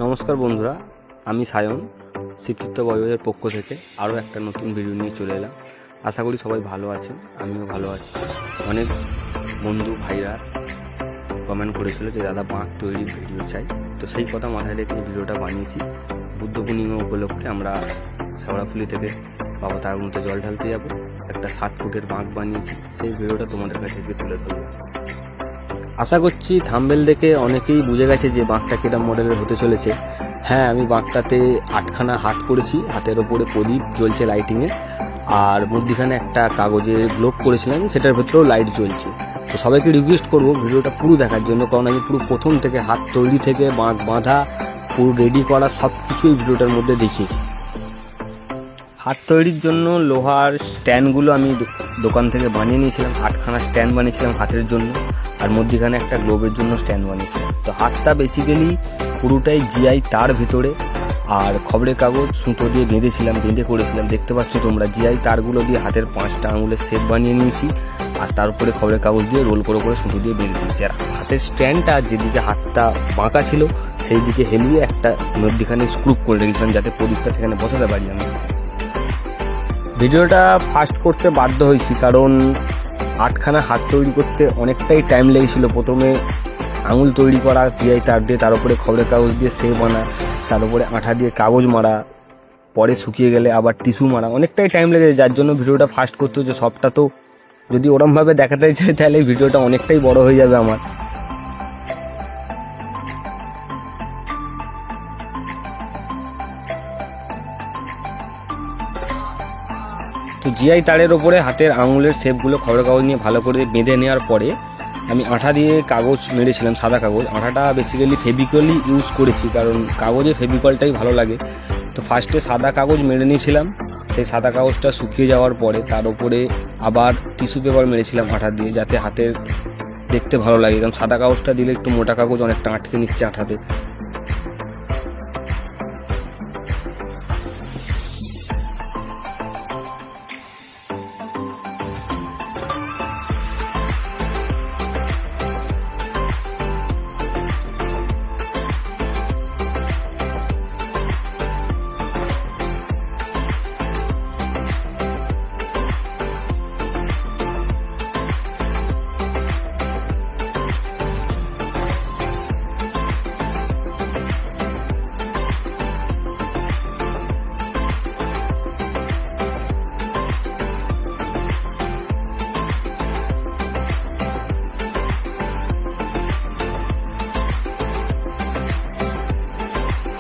নমস্কার বন্ধুরা, আমি সায়ন শিবচিত্ত বয়বাজার পক্ষ থেকে আরও একটা নতুন ভিডিও নিয়ে চলে এলাম। আশা করি সবাই ভালো আছেন, আমিও ভালো আছি। অনেক বন্ধু ভাইরা কমেন্ট করেছিল যে দাদা বাঁক তৈরির ভিডিও চাই, তো সেই কথা মাথায় রেখে ভিডিওটা বানিয়েছি। বুদ্ধ পূর্ণিমা উপলক্ষে আমরা শেওড়াফুলি থেকে বাবা তারগুলোতে জল ঢালতে যাব। একটা 7 ফুটের বাঁক বানিয়েছি, সেই ভিডিওটা তোমাদের কাছে আজকে তুলে ধরবো। আশা করছি থাম্বনেল দেখে অনেকেই বুঝে গেছে যে বাঁকটা কিরকম মডেলের হতে চলেছে। হ্যাঁ, আমি বাঁকটাতে 8খানা হাত করেছি, হাতের ওপরে প্রদীপ জ্বলছে লাইটিংয়ে, আর মধ্যিখানে একটা কাগজের গ্লোব করেছিলাম, সেটার ভেতরেও লাইট জ্বলছে। তো সবাইকে রিকোয়েস্ট করবো ভিডিওটা পুরো দেখার জন্য, কারণ আমি পুরো প্রথম থেকে হাত তৈরি থেকে বাঁক বাঁধা পুরো রেডি করা সব কিছুই ভিডিওটার মধ্যে দেখিয়েছি। হাত তৈরির জন্য লোহার স্ট্যান্ডগুলো আমি দোকান থেকে বানিয়ে নিয়েছিলাম। 8খানা স্ট্যান্ড বানিয়েছিলাম হাতের জন্য, আর মধ্যিখানে একটা গ্লোবের জন্য স্ট্যান্ড বানিয়েছিলাম। তো হাতটা বেসিক্যালি পুরোটাই জিআই তার ভিতরে আর খবরের কাগজ সুতো দিয়ে বেঁধে করেছিলাম। দেখতে পাচ্ছ তোমরা, জিআই তারগুলো দিয়ে হাতের 5টা আঙুলের শেপ বানিয়ে নিয়েছি, আর তার উপরে খবরের কাগজ দিয়ে রোল করে সুতো দিয়ে বেঁধে দিয়েছি। আর হাতের স্ট্যান্ডটা যেদিকে হাতটা বাঁকা ছিল সেই দিকে হেলিয়ে একটা মধ্যিখানে স্ক্রু করে রেখেছিলাম, যাতে প্রদীপটা সেখানে বসাতে পারি আমি। ভিডিওটা ফাস্ট করতে বাধ্য হয়েছি, কারণ 8খানা হাত তৈরি করতে অনেকটাই টাইম লেগেছিল। প্রথমে আঙুল তৈরি করা জিআই তার দিয়ে, তার উপরে খবরের কাগজ দিয়ে শেপ আনা, তার উপরে আঠা দিয়ে কাগজ মারা, পরে শুকিয়ে গেলে আবার টিস্যু মারা, অনেকটাই টাইম লেগেছে। যার জন্য ভিডিওটা ফাস্ট করতে হচ্ছে। সবটা তো যদি ওরমভাবে দেখাতে চাই তাহলে ভিডিওটা অনেকটাই বড় হয়ে যাবে আমার। তো জিআই তারের ওপরে হাতের আঙুলের শেপগুলো খবরের কাগজ নিয়ে ভালো করে বেঁধে নেওয়ার পরে আমি আঠা দিয়ে কাগজ মেরেছিলাম, সাদা কাগজ। আঠাটা বেসিক্যালি ফেভিকলই ইউজ করেছি, কারণ কাগজে ফেভিকলটাই ভালো লাগে। তো ফার্স্টে সাদা কাগজ মেরে নিয়েছিলাম, সেই সাদা কাগজটা শুকিয়ে যাওয়ার পরে তার উপরে আবার টিস্যু পেপার মেরেছিলাম আঠা দিয়ে, যাতে হাতের দেখতে ভালো লাগে। কারণ সাদা কাগজটা দিলে একটু মোটা কাগজ অনেকটা আটকে নিচ্ছে আঠাতে।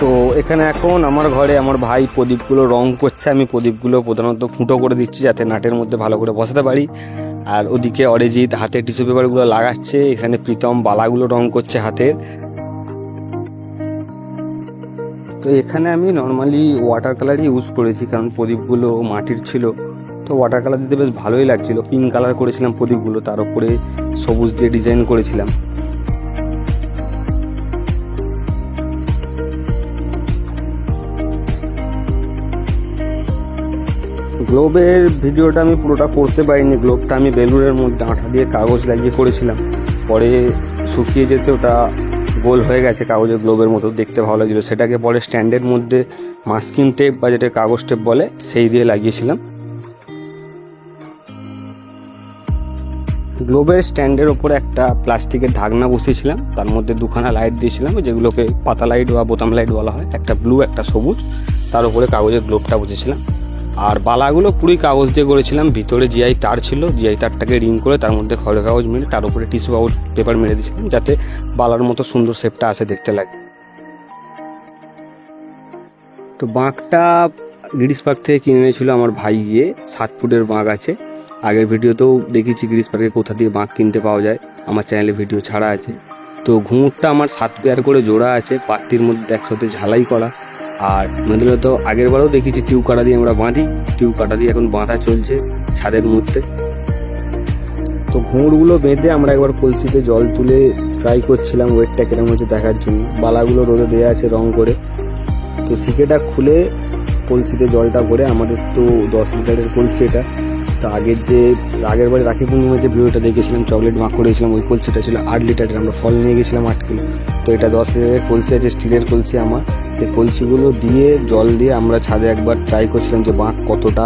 তো এখানে এখন আমার ঘরে আমার ভাই প্রদীপগুলো রং করছে। আমি প্রদীপগুলো প্রধানত ফুটো করে দিচ্ছি, যাতে নাটের মধ্যে ভালো করে বসাতে পারি। আর ওদিকে অরিজিৎ হাতে টিস্যু পেপারগুলো লাগাচ্ছে, এখানে প্রীতম বালাগুলো রং করছে হাতের। তো এখানে আমি নর্মালি ওয়াটার কালারই ইউজ করেছি, কারণ প্রদীপগুলো মাটির ছিল, তো ওয়াটার কালার দিতে বেশ ভালোই লাগছিল। পিঙ্ক কালার করেছিলাম প্রদীপগুলো, তার উপরে সবুজ দিয়ে ডিজাইন করেছিলাম। গ্লোবের ভিডিওটা আমি পুরোটা করতে পারিনি। গ্লোবটা আমি বেলুনের মধ্যে আঠা দিয়ে কাগজ লাগিয়ে করেছিলাম, পরে শুকিয়ে যেতে ওটা গোল হয়ে গেছে কাগজের গ্লোবের মতো, দেখতে ভালো লাগছিল। সেটাকে পরে স্ট্যান্ডের মধ্যে মাস্কিং টেপ বা যেটা কাগজ টেপ বলে সেই দিয়ে লাগিয়েছিলাম। গ্লোবের স্ট্যান্ডের ওপরে একটা প্লাস্টিকের ঢাকনা বসিয়েছিলাম, তার মধ্যে 2খানা লাইট দিয়েছিলাম, যেগুলোকে পাতা লাইট বা বোতাম লাইট বলা হয়, একটা ব্লু একটা সবুজ। তার উপরে কাগজের গ্লোবটা বসিয়েছিলাম, আর বালাগুলো পুরোই কাগজ দিয়ে করেছিলাম। ভিতরে জিআই তার ছিল, জিআই তারটাকে রিং করে তার মধ্যে খবরের কাগজ মেরে তার উপরে টিস্যু পেপার মেরে দিয়েছিলাম, যাতে বালার মতো সুন্দর শেপটা আসে, দেখতে লাগে। তো বাঁকটা গিরিশ পার্ক থেকে কিনে এনেছিল আমার ভাই গিয়ে। 7 ফুটের বাঁক আছে। আগের ভিডিওতেও দেখেছি গিরিশ পার্কে কোথা দিয়ে বাঁক কিনতে পাওয়া যায়, আমার চ্যানেলে ভিডিও ছাড়া আছে। তো ঘুঙুরটা আমার 7 পেয়ার করে জোড়া আছে, পাত্তির মধ্যে একসাথে ঝালাই করা। আর নদীলত আগের বারেও দেখেছি টিউব কাটা দিয়ে আমরা বাঁধি, টিউব কাটা দিয়ে এখন বাঁধা চলছে ছাদের মধ্যে। তো ঘুঙুরগুলো বেঁধে আমরা একবার কলসিতে জল তুলে ট্রাই করছিলাম ওয়েটটা কেরম হচ্ছে দেখার জন্য। বালাগুলো রোদে দেওয়া আছে রং করে। তো শিকেটা খুলে কলসিতে জলটা ভরে, আমাদের তো 10 লিটারের কলসি এটা, তো আগের বারে রাখি পূর্ণিমার যে ভিডিওটা দেখেছিলাম, চকলেট মাখ করেছিলাম, ওই কলসিটা ছিল 8 লিটারের। আমরা ফল নিয়ে গেছিলাম 8 কিলো। তো এটা 10 লিটারের কলসি আছে, স্টিলের কলসি আমার। সেই কলসিগুলো দিয়ে জল দিয়ে আমরা ছাদে একবার ট্রাই করছিলাম যে বাঁক কতটা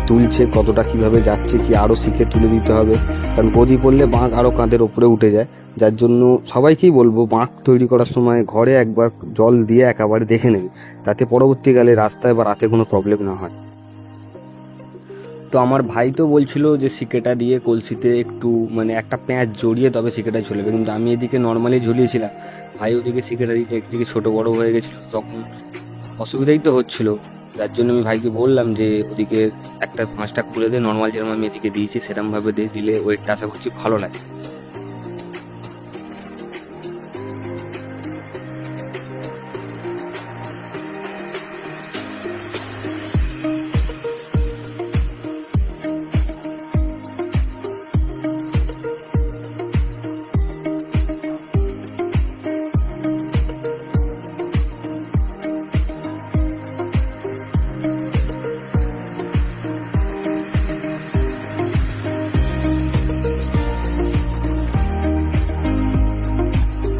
তুলছে, কতটা কিভাবে যাচ্ছে, কি আরও শিখে তুলে দিতে হবে। কারণ গদি পড়লে বাঁক আরও কাঁধের ওপরে উঠে যায়। যার জন্য সবাইকেই বলবো বাঁক তৈরি করার সময় ঘরে একবার জল দিয়ে একেবারে দেখে নেবে, তাতে পরবর্তীকালে রাস্তায় বা রাতে কোনো প্রবলেম না হয়। তো আমার ভাই তো বলছিল যে সিকেটা দিয়ে কলসিতে একটু মানে একটা প্যাঁচ জড়িয়ে তবে সিকেটা চলবে, কিন্তু আমি এদিকে নর্মালি ঝুলিয়েছিলাম, ভাই ওদিকে সিকেটা দিতে একদিকে ছোটো বড়ো হয়ে গেছিলো, তখন অসুবিধাই তো হচ্ছিলো। যার জন্য আমি ভাইকে বললাম যে ওদিকে একটা 5টা খুলে দে, নর্মাল যেরকম আমি এদিকে দিয়েছি সেরকমভাবে দিলে ওয়েটটা আশা করছি ভালো লাগে।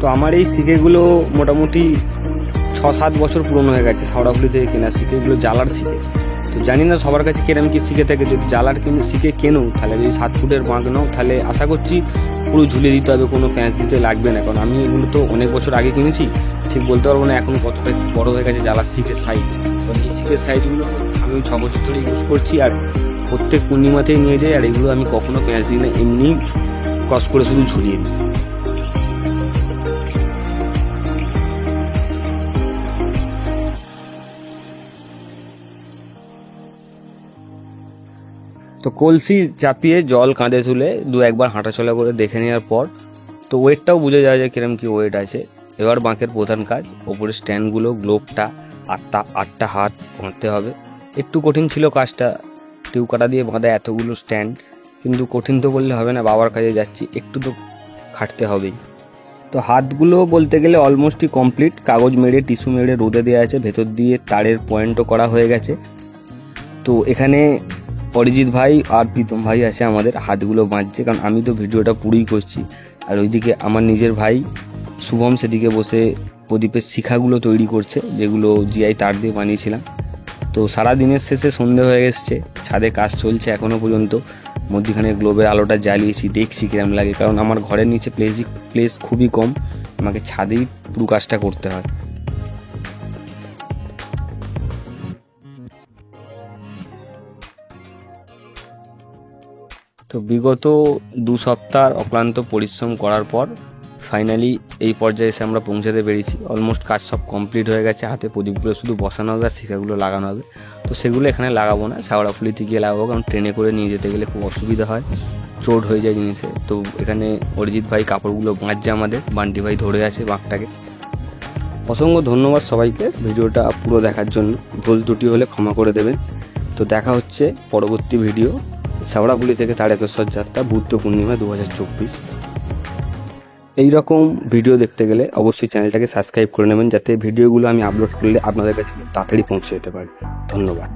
তো আমার এই শিকেগুলো মোটামুটি 6-7 বছর পুরনো হয়ে গেছে, সাওড়াফুলি থেকে কেনা শিকেগুলো, জালার শিকে। তো জানি না সবার কাছে কেরম কি শিখে থাকে, যদি জালার শিখে কেনো তাহলে যদি 7 ফুটের বাঁক নাও তাহলে আশা করছি পুরো ঝুলিয়ে দিতে হবে, কোনো প্যাঁচ দিতে লাগবে না। কারণ আমি এগুলো তো অনেক বছর আগে কিনেছি, ঠিক বলতে পারবো না এখন কতটা কি বড় হয়ে গেছে জালার শিকের সাইজ। কারণ এই শিকের সাইজগুলো আমি 6 বছর ধরে ইউজ করছি, আর প্রত্যেক পূর্ণিমাতেই নিয়ে যাই, আর এগুলো আমি কখনো প্যাঁচ দিই না, এমনি ক্রস করে শুধু ঝুলিয়ে দিই। তো কলসি চাপিয়ে জল কাঁধে তুলে 2-1 বার হাঁটাচলা করে দেখে নেওয়ার পর তো ওয়েটটাও বুঝে যাওয়া যায় কিরম কি ওয়েট আছে। এবার বাঁকের প্রধান কাজ, ওপরে স্ট্যান্ডগুলো, গ্লোবটা 8টা হাত বাঁধতে হবে। একটু কঠিন ছিল কাজটা, টিউব কাটা দিয়ে বাঁধা এতগুলো স্ট্যান্ড, কিন্তু কঠিন তো বললে হবে না, বাবার কাজে যাচ্ছি, একটু তো খাটতে হবেই। তো হাতগুলো বলতে গেলে অলমোস্টই কমপ্লিট, কাগজ মেরে টিস্যু মেরে রোদে দেওয়া আছে, ভেতর দিয়ে তারের পয়েন্টও করা হয়ে গেছে। তো এখানে অরিজিৎ ভাই আর প্রীতম ভাই আছে আমাদের, হাতগুলো বাঁধছে, কারণ আমি তো ভিডিওটা পুরোই করছি। আর ওইদিকে আমার নিজের ভাই শুভম সেদিকে বসে প্রদীপের শিখাগুলো তৈরি করছে, যেগুলো জিআই তার দিয়ে বানিয়েছিলাম। তো সারা দিনের শেষে সন্ধে হয়ে এসছে, ছাদে কাজ চলছে এখনও পর্যন্ত। মধ্যখানে গ্লোবের আলোটা জ্বালিয়েছি, দেখছি কিরম লাগে, কারণ আমার ঘরের নিচে প্লেস খুবই কম, আমাকে ছাদেই পুরো কাজটা করতে হয়। তো বিগত 2 সপ্তাহ অক্লান্ত পরিশ্রম করার পর ফাইনালি এই পর্যায়ে এসে আমরা পৌঁছাতে পেরেছি। অলমোস্ট কাজ সব কমপ্লিট হয়ে গেছে, হাতে প্রদীপগুলো শুধু বসানো হবে আর শিখাগুলো লাগানো হবে। তো সেগুলো এখানে লাগাবো না, শেওড়াফুলিতে গিয়ে লাগাবো, কারণ ট্রেনে করে নিয়ে যেতে গেলে খুব অসুবিধা হয়, চোট হয়ে যায় জিনিসে। তো এখানে অরিজিৎ ভাই কাপড়গুলো বাঁধছে, আমাদের বান্টি ভাই ধরে আছে বাঁকটাকে। অসংখ্য ধন্যবাদ সবাইকে ভিডিওটা পুরো দেখার জন্য, ভুল ত্রুটি হলে ক্ষমা করে দেবেন। তো দেখা হচ্ছে পরবর্তী ভিডিও, শেওড়াফুলি থেকে তারকেশ্বর যাত্রা, বুদ্ধ পূর্ণিমা 2024। এইরকম ভিডিও দেখতে গেলে অবশ্যই চ্যানেলটাকে সাবস্ক্রাইব করে নেবেন, যাতে ভিডিওগুলো আমি আপলোড করলে আপনাদের কাছে তাড়াতাড়ি পৌঁছে যেতে পারে। ধন্যবাদ।